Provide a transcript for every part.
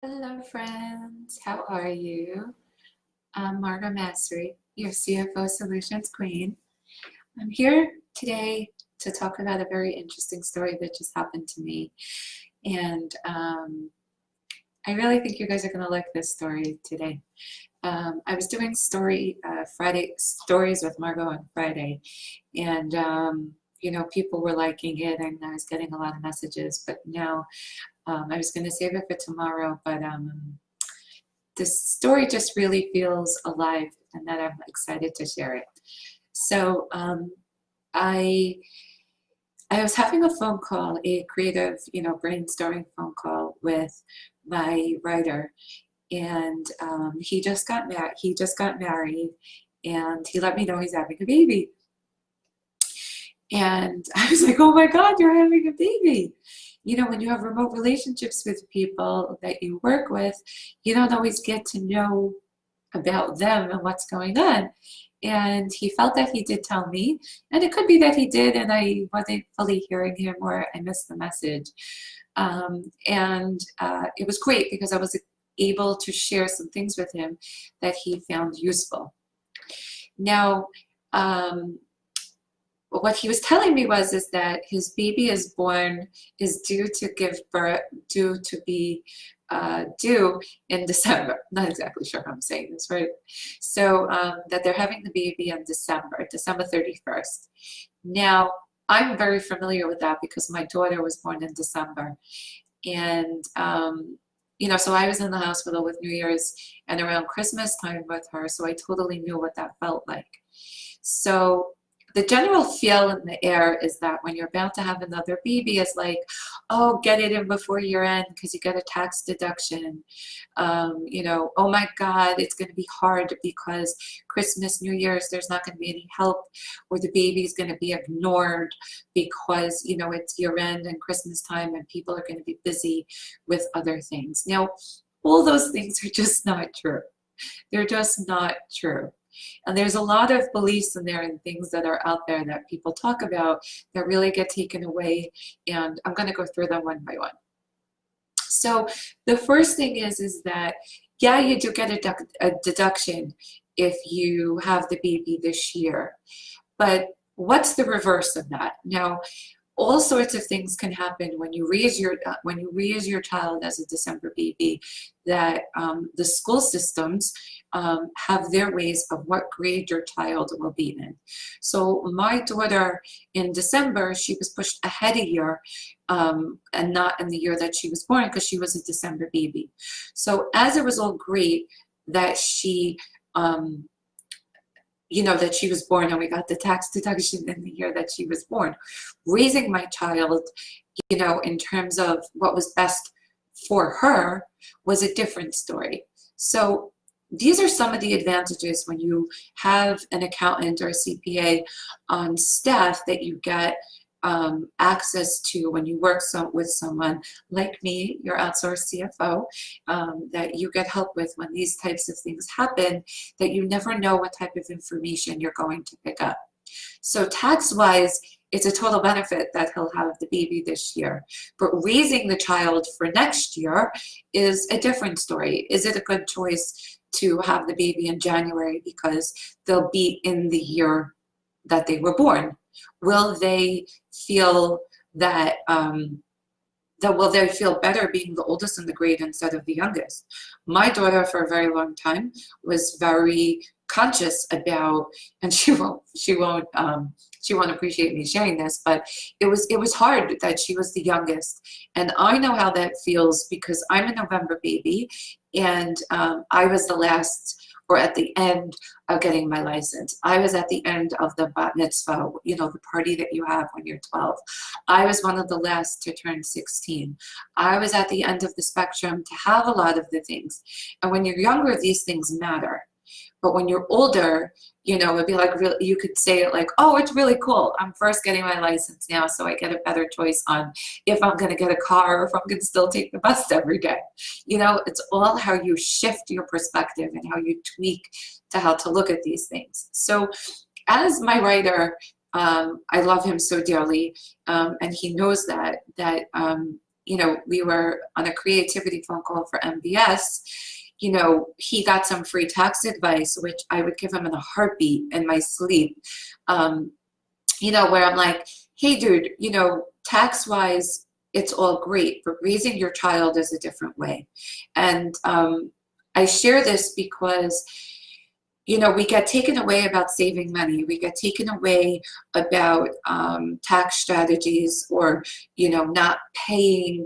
Hello, friends. How are you? I'm Marga Massery, your CFO Solutions Queen. I'm here today to talk about a very interesting story that just happened to me. And I really think you guys are going to like this story today. I was doing Friday stories with Margot on Friday, and people were liking it, and I was getting a lot of messages. But now I was going to save it for tomorrow, but this story just really feels alive and that I'm excited to share it. So I I was having a phone call, a creative, brainstorming phone call with my writer, and he just got married. And he let me know he's having a baby. And I was like, oh my God, you're having a baby. When you have remote relationships with people that you work with, you don't always get to know about them and what's going on. And he felt that he did tell me, and it could be that he did, and I wasn't fully hearing him or I missed the message. And it was great because I was able to share some things with him that he found useful. Now, what he was telling me is that his baby is due to give birth, due to be due in December. Not exactly sure how I'm saying this right. So that they're having the baby in December 31st. Now, I'm very familiar with that because my daughter was born in December. And so I was in the hospital with New Year's and around Christmas time with her, so I totally knew what that felt like. So the general feel in the air is that when you're about to have another baby is like, oh, get it in before year end because you get a tax deduction. Oh my God, it's going to be hard because Christmas, New Year's, there's not going to be any help, or the baby's going to be ignored because, it's year end and Christmas time and people are going to be busy with other things. Now, all those things are just not true. They're just not true. And there's a lot of beliefs in there and things that are out there that people talk about that really get taken away. And I'm going to go through them one by one. So the first thing is that, yeah, you do get a deduction if you have the baby this year. But what's the reverse of that? Now, all sorts of things can happen when you raise your child as a December baby, that the school systems have their ways of what grade your child will be in. So my daughter in December, she was pushed ahead a year and not in the year that she was born because she was a December baby. So as it was all great that she that she was born and we got the tax deduction in the year that she was born. Raising my child, in terms of what was best for her was a different story. So these are some of the advantages when you have an accountant or a CPA on staff that you get access to when you work with someone like me, your outsourced CFO, that you get help with when these types of things happen, that you never know what type of information you're going to pick up. So tax-wise, it's a total benefit that he'll have the baby this year. But raising the child for next year is a different story. Is it a good choice to have the baby in January because they'll be in the year that they were born? Will they feel that will they feel better being the oldest in the grade instead of the youngest? My daughter for a very long time was very conscious about, and she won't appreciate me sharing this, but it was hard that she was the youngest. And I know how that feels because I'm a November baby, and I was the last, or at the end of getting my license. I was at the end of the bat mitzvah, the party that you have when you're 12. I was one of the last to turn 16. I was at the end of the spectrum to have a lot of the things. And when you're younger, these things matter. But when you're older, it'd be like, you could say it like, oh, it's really cool. I'm first getting my license now, so I get a better choice on if I'm going to get a car or if I'm going to still take the bus every day. It's all how you shift your perspective and how you tweak to how to look at these things. So as my writer, I love him so dearly, and he knows that you know, we were on a creativity phone call for MBS, you know, he got some free tax advice, which I would give him in a heartbeat in my sleep. You know, where I'm like, hey, dude, you know, tax-wise, it's all great, but raising your child is a different way. And I share this because, you know, we get taken away about saving money. We get taken away about tax strategies, or, you know, not paying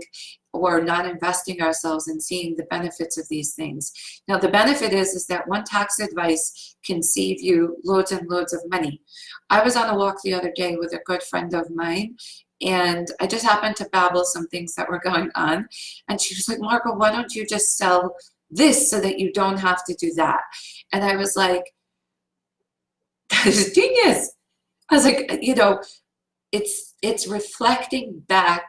or not investing ourselves and seeing the benefits of these things. Now, the benefit is that one tax advice can save you loads and loads of money. I was on a walk the other day with a good friend of mine, and I just happened to babble some things that were going on. And she was like, Margo, why don't you just sell this so that you don't have to do that? And I was like, that is genius. I was like, you know, it's reflecting back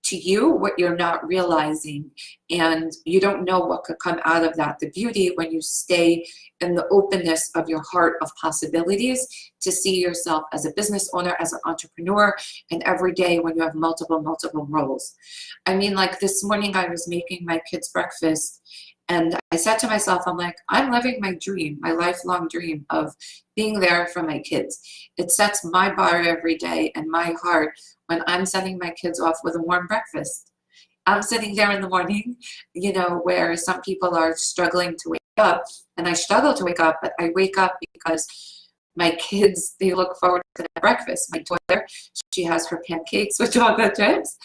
to you what you're not realizing, and you don't know what could come out of that. The beauty when you stay in the openness of your heart of possibilities to see yourself as a business owner, as an entrepreneur, and every day when you have multiple roles. I mean, like this morning I was making my kids breakfast, and I said to myself, I'm like, I'm living my dream, my lifelong dream of being there for my kids. It sets my bar every day and my heart when I'm sending my kids off with a warm breakfast. I'm sitting there in the morning, you know, where some people are struggling to wake up, and I struggle to wake up, but I wake up because my kids, they look forward to that breakfast. My daughter, she has her pancakes with chocolate chips.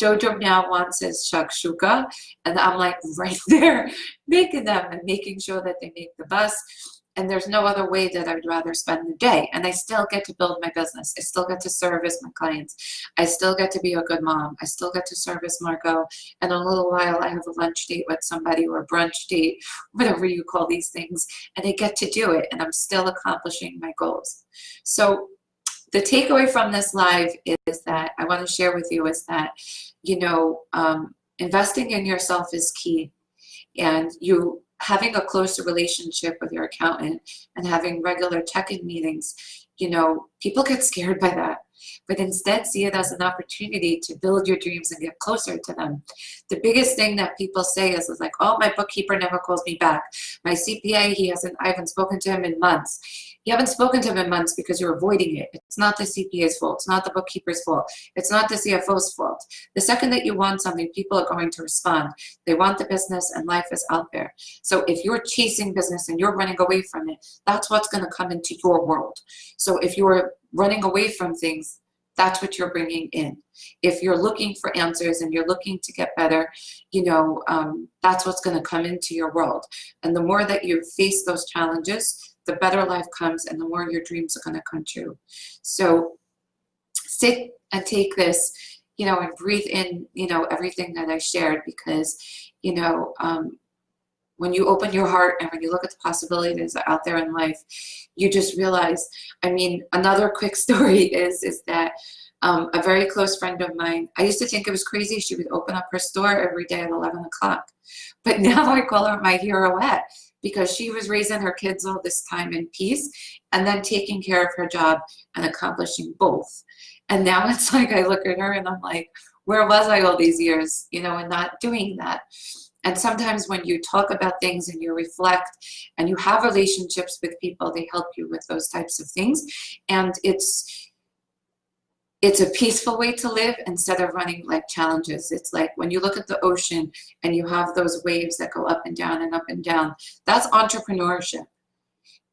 Jojo now wants his shakshuka, and I'm like right there making them and making sure that they make the bus. And there's no other way that I would rather spend the day. And I still get to build my business. I still get to service my clients. I still get to be a good mom. I still get to service Margo. And in a little while, I have a lunch date with somebody, or a brunch date, whatever you call these things. And I get to do it. And I'm still accomplishing my goals. So the takeaway from this live is that I want to share with you is that, you know, investing in yourself is key. And you having a closer relationship with your accountant and having regular check-in meetings, you know, people get scared by that, but instead see it as an opportunity to build your dreams and get closer to them. The biggest thing that people say is like, oh, my bookkeeper never calls me back. My CPA, I haven't spoken to him in months. You haven't spoken to him in months because you're avoiding it. It's not the CPA's fault. It's not the bookkeeper's fault. It's not the CFO's fault. The second that you want something, people are going to respond. They want the business, and life is out there. So if you're chasing business and you're running away from it, that's what's going to come into your world. So if you're running away from things, that's what you're bringing in. If you're looking for answers and you're looking to get better, you know, that's what's going to come into your world. And the more that you face those challenges, the better life comes, and the more your dreams are going to come true. So sit and take this, you know, and breathe in, you know, everything that I shared, because, you know, when you open your heart and when you look at the possibilities out there in life, you just realize, I mean, another quick story is that a very close friend of mine, I used to think it was crazy. She would open up her store every day at 11 o'clock. But now I call her my heroette, because she was raising her kids all this time in peace and then taking care of her job and accomplishing both. And now it's like I look at her and I'm like, where was I all these years, you know, and not doing that? And sometimes when you talk about things and you reflect and you have relationships with people, they help you with those types of things. And it's a peaceful way to live instead of running like challenges. It's like when you look at the ocean and you have those waves that go up and down and up and down, that's entrepreneurship.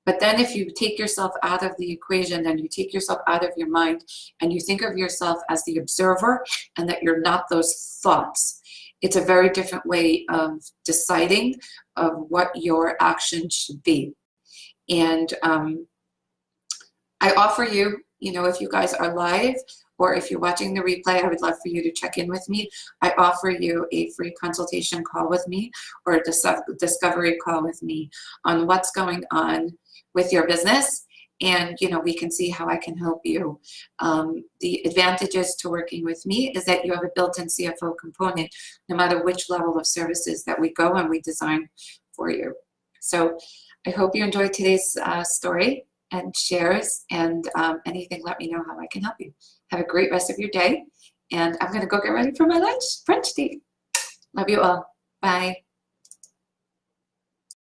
But then if you take yourself out of the equation and you take yourself out of your mind and you think of yourself as the observer and that you're not those thoughts, it's a very different way of deciding of what your action should be. And I offer you, you know, if you guys are live or if you're watching the replay, I would love for you to check in with me. I offer you a free consultation call with me or a discovery call with me on what's going on with your business. And, you know, we can see how I can help you. The advantages to working with me is that you have a built-in CFO component, no matter which level of services that we go and we design for you. So I hope you enjoyed today's story and shares, and anything, let me know how I can help you. Have a great rest of your day, And I'm going to go get ready for my lunch, brunch date. Love you all. Bye.